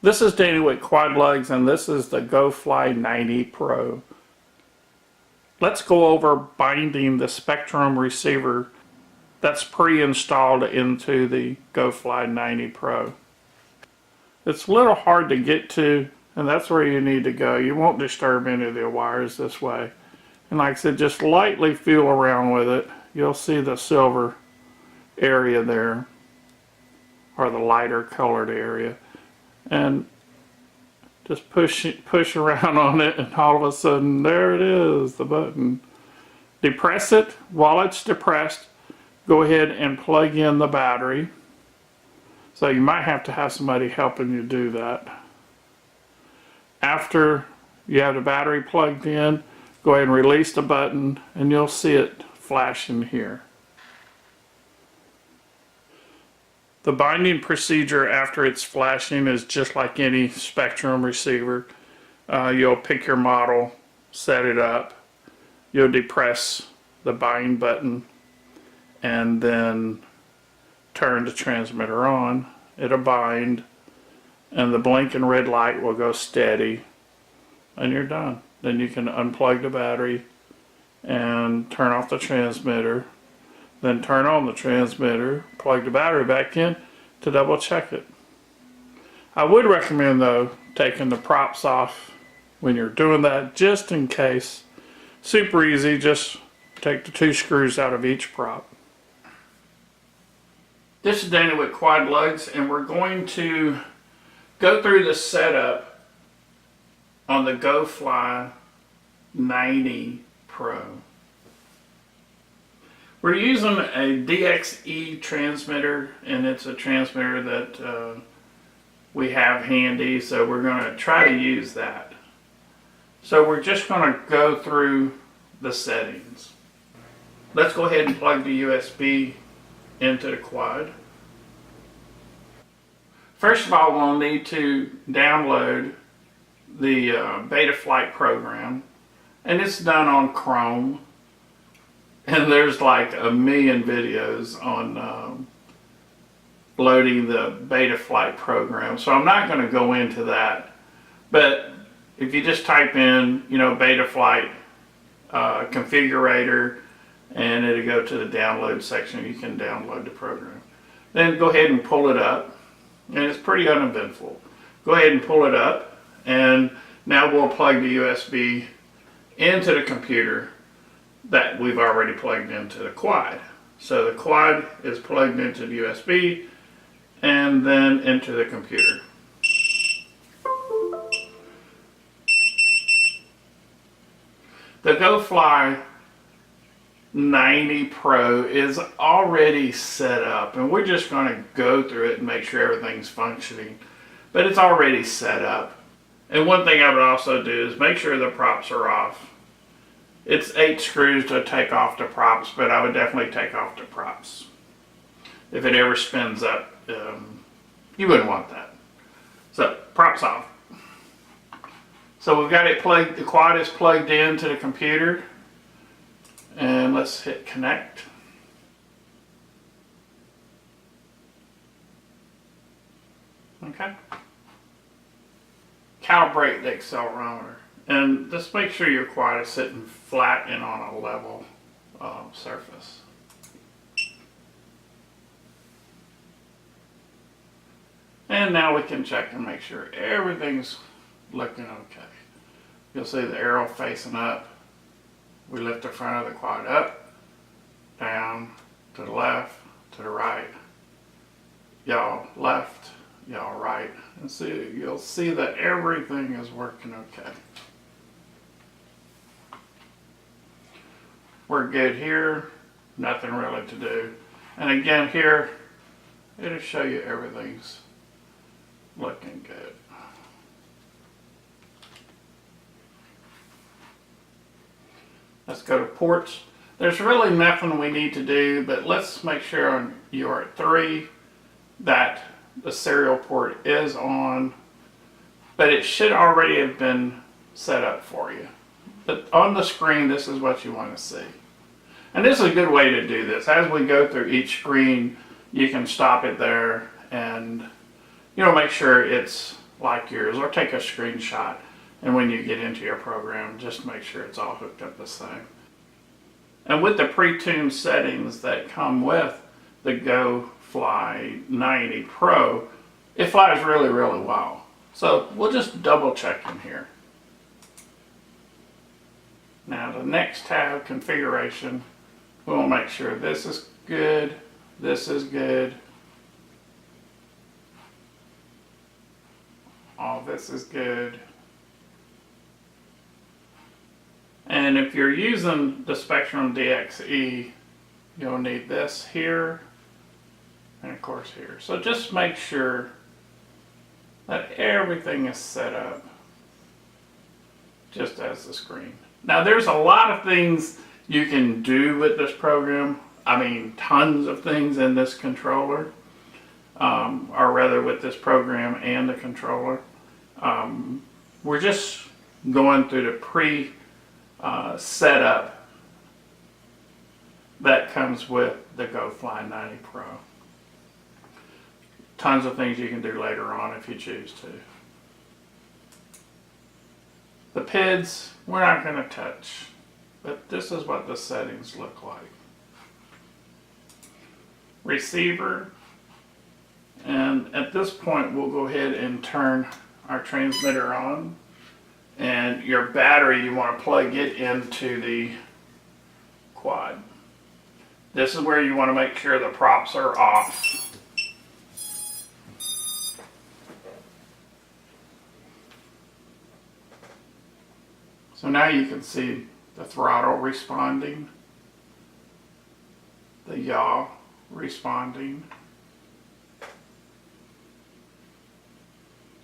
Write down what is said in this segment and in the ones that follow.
This is Danny with QuadLugs, and this is the GoFly 90 Pro. Let's go over binding the Spectrum receiver that's pre-installed into the GoFly 90 Pro. It's a little hard to get to, and that's where you need to go. You won't disturb any of the wires this way. And like I said, just lightly feel around with it. You'll see the silver area there, or the lighter colored area. And just push around on it, and all of a sudden there it is, the button. Depress it. While it's depressed, go ahead and plug in the battery. So you might have to have somebody helping you do that. After you have the battery plugged in, go ahead and release the button, and you'll see it flashing here. The binding procedure after it's flashing is just like any Spectrum receiver. You'll pick your model, set it up, you'll depress the bind button, and then turn the transmitter on. It'll bind, and the blinking red light will go steady, and you're done. Then you can unplug the battery and turn off the transmitter. Then turn on the transmitter, plug the battery back in to double check it. I would recommend though taking the props off when you're doing that, just in case. Super easy, just take the 2 screws out of each prop. This is Danny with QuadLugs, and we're going to go through the setup on the GoFly 90 Pro. We're using a DXE transmitter, and it's a transmitter that we have handy, so we're going to try to use that. So we're just going to go through the settings. Let's go ahead and plug the USB into the quad. First of all, we'll need to download the Betaflight program, and it's done on Chrome. And there's like a million videos on loading the Betaflight program, so I'm not going to go into that. But if you just type in, Betaflight configurator, and it'll go to the download section, you can download the program. Then go ahead and pull it up, and it's pretty uneventful. Go ahead and pull it up, and now we'll plug the USB into the computer that we've already plugged into the quad. So the quad is plugged into the USB and then into the computer. The GoFly 90 Pro is already set up, and we're just going to go through it and make sure everything's functioning, but it's already set up. And one thing I would also do is make sure the props are off. It's 8 screws to take off the props, but I would definitely take off the props. If it ever spins up, you wouldn't want that. So, props off. So we've got it plugged, the quad is plugged into the computer. And let's hit connect. Okay. Calibrate the accelerometer. And just make sure your quad is sitting flat and on a level surface. And now we can check and make sure everything's looking okay. You'll see the arrow facing up. We lift the front of the quad up, down, to the left, to the right. Y'all left, y'all right. And see, you'll see that everything is working okay. We're good here, nothing really to do. And again here, it'll show you everything's looking good. Let's go to ports. There's really nothing we need to do, but let's make sure on your 3 that the serial port is on, but it should already have been set up for you. But on the screen, this is what you want to see. And this is a good way to do this. As we go through each screen, you can stop it there and make sure it's like yours, or take a screenshot, and when you get into your program, just make sure it's all hooked up the same. And with the pre-tuned settings that come with the GoFly 90 Pro, it flies really, really well. So we'll just double check in here. Now the next tab, configuration, we'll make sure this is good, this is good, all this is good. And if you're using the Spectrum DXE, you'll need this here, and of course here. So just make sure that everything is set up just as the screen. Now there's a lot of things you can do with this program. I mean, tons of things in this controller, or rather with this program and the controller. We're just going through the setup that comes with the GoFly 90 Pro. Tons of things you can do later on if you choose to. The PIDs, we're not going to touch, but this is what the settings look like. Receiver, and at this point we'll go ahead and turn our transmitter on, and your battery, you want to plug it into the quad. This is where you want to make sure the props are off. So now you can see the throttle responding, the yaw responding,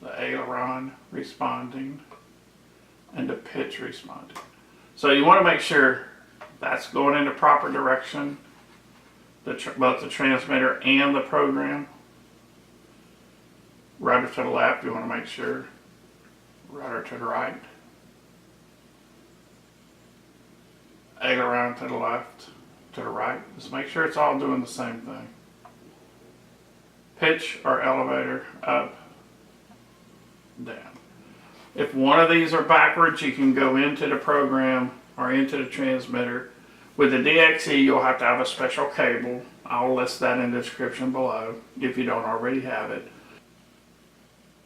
the aileron responding, and the pitch responding. So you want to make sure that's going in the proper direction, both the transmitter and the program. Rudder to the left, you want to make sure. Rudder to the right. Aileron to the left, to the right. Just make sure it's all doing the same thing. Pitch or elevator, up, down. If one of these are backwards, you can go into the program or into the transmitter. With the DXE, you'll have to have a special cable. I'll list that in the description below if you don't already have it.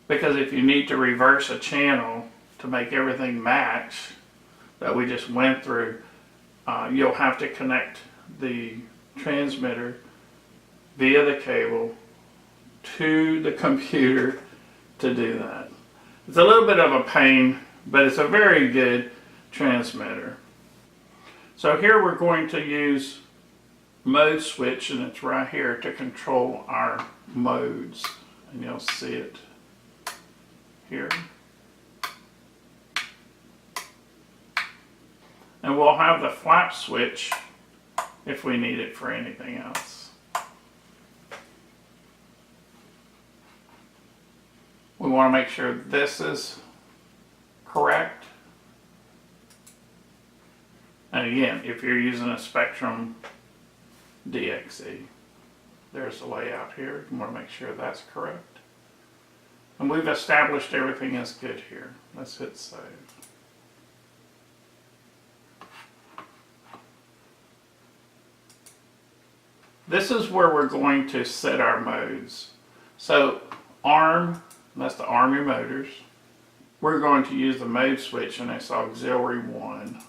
Because if you need to reverse a channel to make everything match that we just went through, you'll have to connect the transmitter via the cable to the computer to do that. It's a little bit of a pain, but it's a very good transmitter. So here we're going to use mode switch, and it's right here to control our modes, and you'll see it here. And we'll have the flap switch if we need it for anything else. We want to make sure this is correct. And again, if you're using a Spectrum DXE, there's the layout here. You want to make sure that's correct. And we've established everything is good here. Let's hit save. This is where we're going to set our modes. So arm, that's to arm your motors. We're going to use the mode switch, and it's auxiliary 1.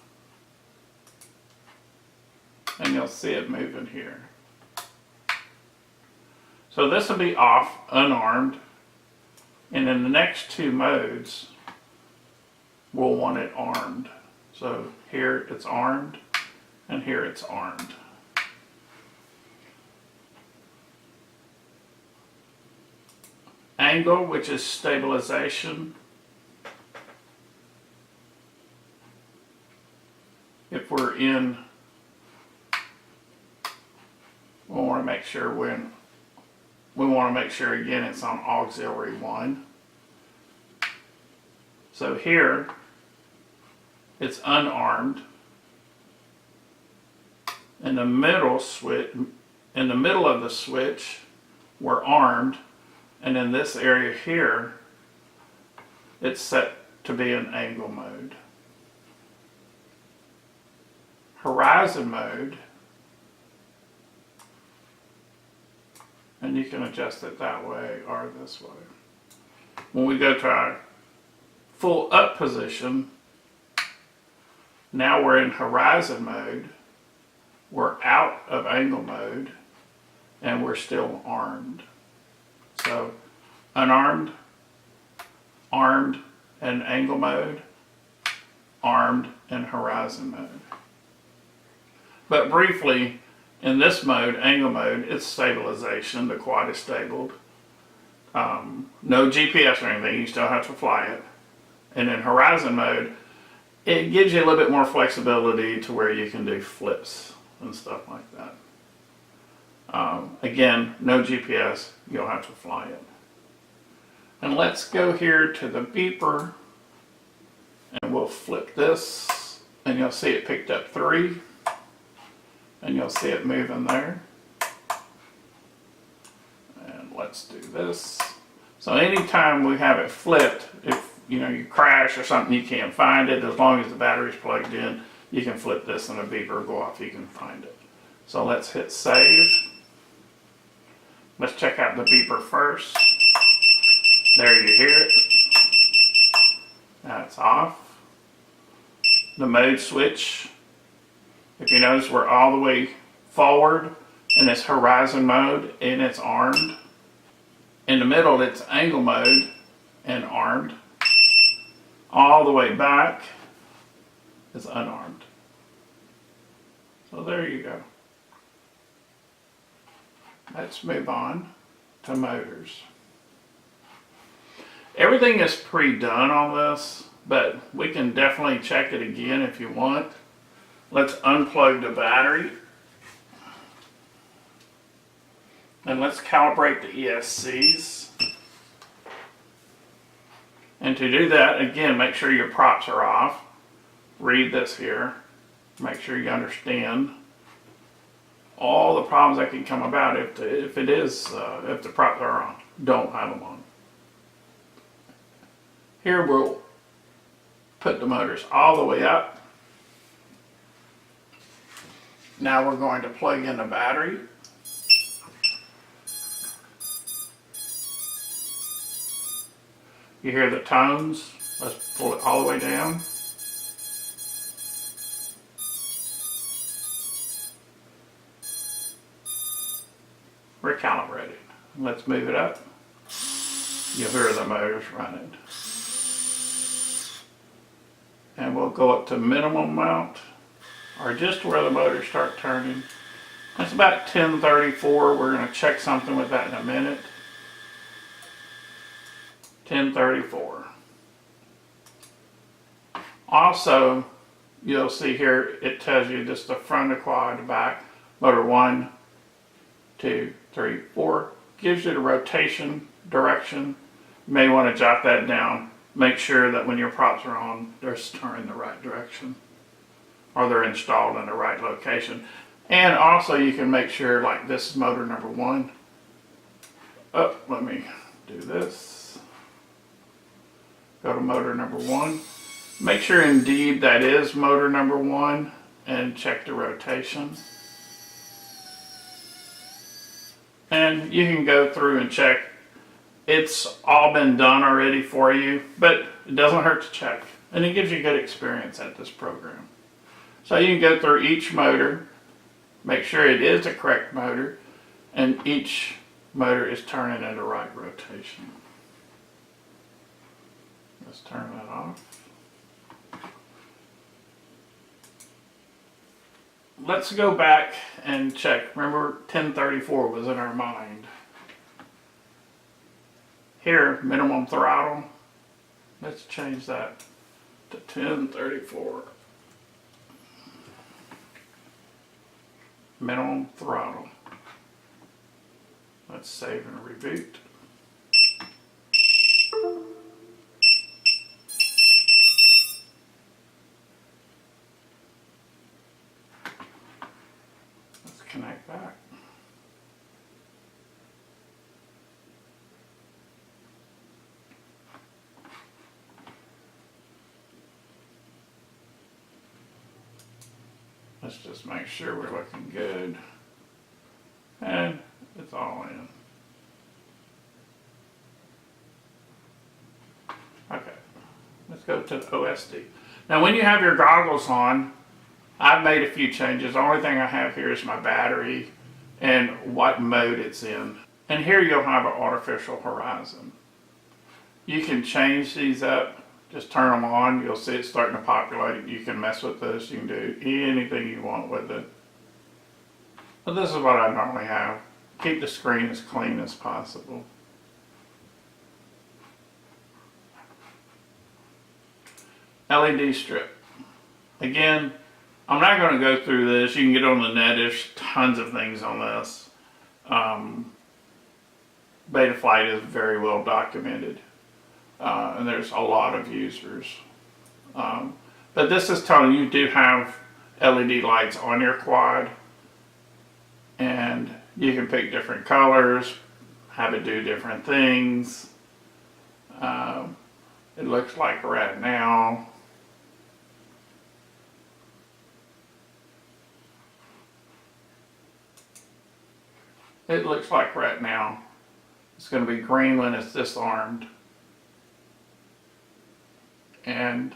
And you'll see it moving here. So this will be off, unarmed. And in the next two modes, we'll want it armed. So here it's armed, and here it's armed. Angle, which is stabilization. If we're in, we want to make sure again it's on auxiliary 1. So here it's unarmed. In the middle of the switch, we're armed. And in this area here, it's set to be in angle mode. Horizon mode, and you can adjust it that way or this way. When we go to our full up position, now we're in horizon mode, we're out of angle mode, and we're still armed. So unarmed, armed in angle mode, armed in horizon mode. But briefly, in this mode, angle mode, it's stabilization. The quad is stabled. No GPS or anything, you still have to fly it. And in horizon mode, it gives you a little bit more flexibility to where you can do flips and stuff like that. Again, no GPS, you'll have to fly it. And let's go here to the beeper, and we'll flip this, and you'll see it picked up 3, and you'll see it moving there. And let's do this. So anytime we have it flipped, if you crash or something, you can't find it, as long as the battery's plugged in, you can flip this and a beeper will go off, you can find it. So let's hit save. Let's check out the beeper first. There you hear it. Now it's off. The mode switch, if you notice, we're all the way forward and it's horizon mode and it's armed. In the middle, it's angle mode and armed. All the way back is unarmed. So there you go. Let's move on to motors. Everything is pre-done on this, but we can definitely check it again if you want. Let's unplug the battery. And let's calibrate the ESCs. And to do that, again, make sure your props are off. Read this here. Make sure you understand all the problems that can come about if the props are on. Don't have them on. Here we'll put the motors all the way up. Now we're going to plug in the battery. You hear the tones. Let's pull it all the way down. We're calibrated. Let's move it up. You'll hear the motors running. And we'll go up to minimum mount, or just where the motors start turning. That's about 1034. We're going to check something with that in a minute. 1034. Also, you'll see here it tells you just the front of the quad, the back, motor 1, 2, 3, 4. Gives you the rotation direction. You may want to jot that down. Make sure that when your props are on, they're turning the right direction, or they're installed in the right location. And also you can make sure, like this is motor number 1. Oh, let me do this. Go to motor number 1. Make sure indeed that is motor number 1 and check the rotation. And you can go through and check. It's all been done already for you, but it doesn't hurt to check. And it gives you good experience at this program. So you can go through each motor, make sure it is the correct motor, and each motor is turning in the right rotation. Let's turn that off. Let's go back and check. Remember, 1034 was in our mind. Here, minimum throttle. Let's change that to 1034. Minimum throttle. Let's save and reboot. Let's connect back. Let's just make sure we're looking good. And it's all in. Okay, let's go to the OSD. Now when you have your goggles on, I've made a few changes. The only thing I have here is my battery and what mode it's in. And here you'll have an artificial horizon. You can change these up. Just turn them on. You'll see it starting to populate. You can mess with this. You can do anything you want with it. But this is what I normally have. Keep the screen as clean as possible. LED strip. Again, I'm not going to go through this. You can get on the net. There's tons of things on this. Betaflight is very well documented. And there's a lot of users. But this is telling you do have LED lights on your quad. And you can pick different colors, have it do different things. It looks like right now, it's going to be green when it's disarmed. And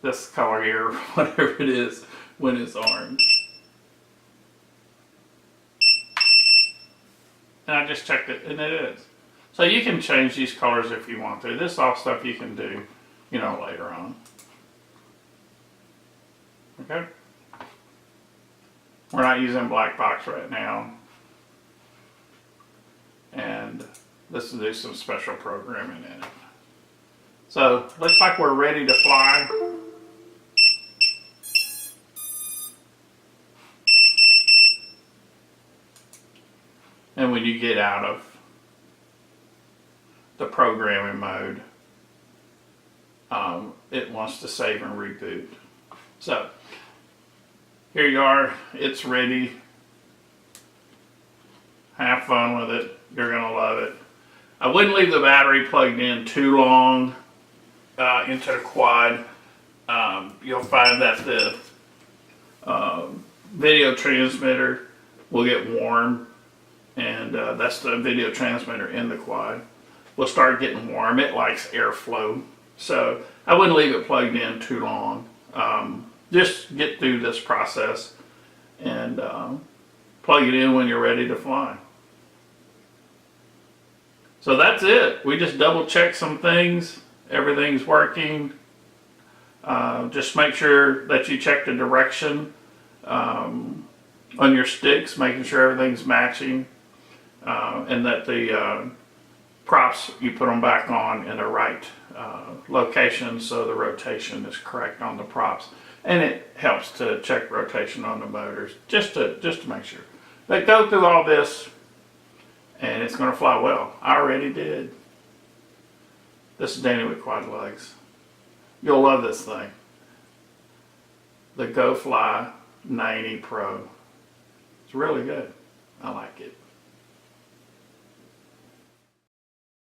this color here, whatever it is, when it's armed. And I just checked it, and it is. So you can change these colors if you want to. This is all stuff you can do, you know, later on. Okay? We're not using black box right now. And this will do some special programming in it. So, looks like we're ready to fly. And when you get out of the programming mode, it wants to save and reboot. So, here you are. It's ready. Have fun with it. You're going to love it. I wouldn't leave the battery plugged in too long into the quad. You'll find that the video transmitter will get warm, and that's the video transmitter in the quad. Will start getting warm. It likes airflow, so I wouldn't leave it plugged in too long. Just get through this process and plug it in when you're ready to fly. So that's it. We just double checked some things. Everything's working. Just make sure that you check the direction on your sticks, making sure everything's matching, and that the props, you put them back on in the right location so the rotation is correct on the props. And it helps to check rotation on the motors, just to make sure. But go through all this, and it's going to fly well. I already did. This is Danny with QuadLugs. You'll love this thing. The GoFly 90 Pro. It's really good. I like it.